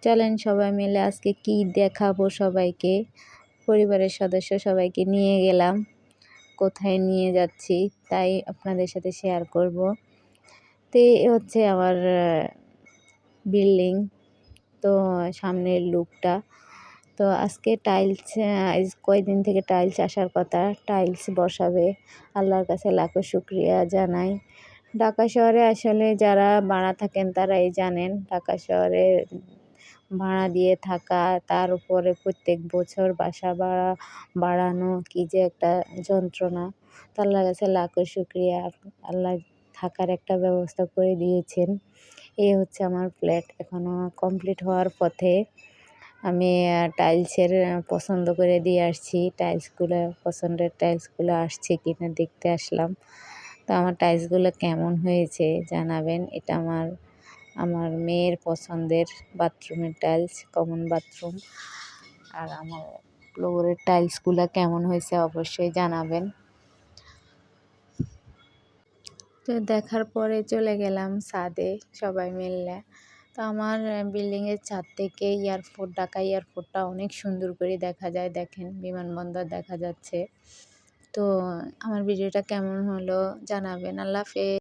চলেন সবাই মিলে আজকে কি দেখাবো সবাইকে। পরিবারের সদস্য সবাইকে নিয়ে গেলাম, কোথায় নিয়ে যাচ্ছি তাই আপনাদের সাথে শেয়ার করব। তো এই হচ্ছে আমার বিল্ডিং, তো সামনের লুকটা। তো আজকে টাইলস কয়দিন থেকে টাইলস আসার কথা, টাইলস বসাবে। আল্লাহর কাছে লাখো শুক্রিয়া জানাই। ঢাকা শহরে আসলে যারা ভাড়া থাকেন তারাই জানেন, ঢাকা শহরে ভাড়া দিয়ে থাকা, তার উপরে প্রত্যেক বছর বাসা বাড়ানো কি যে একটা যন্ত্রণা। তো আল্লাহর কাছে লাখো শুক্রিয়া, আল্লাহ থাকার একটা ব্যবস্থা করে দিয়েছেন। এই হচ্ছে আমার ফ্ল্যাট, এখনও কমপ্লিট হওয়ার পথে। আমি টাইলসের পছন্দ করে দিয়ে আসছি, টাইলসগুলো পছন্দের টাইলসগুলো আসছে কিনা দেখতে আসলাম। তো আমার টাইলসগুলো কেমন হয়েছে জানাবেন। এটা আমার মেয়ের পছন্দের বাথরুমের টাইলস, কমন বাথরুম। আর আমার ফ্লোরের টাইলসগুলো কেমন হয়েছে অবশ্যই জানাবেন। তো দেখার পরে চলে গেলাম ছাদে সবাই মিলে। তো আমার বিল্ডিংয়ের ছাদ থেকে ঢাকা এয়ারপোর্টটা অনেক সুন্দর করে দেখা যায়, দেখেন বিমানবন্দর দেখা যাচ্ছে। তো আমার ভিডিওটা কেমন হলো জানাবেন। আল্লাহ হাফেজ।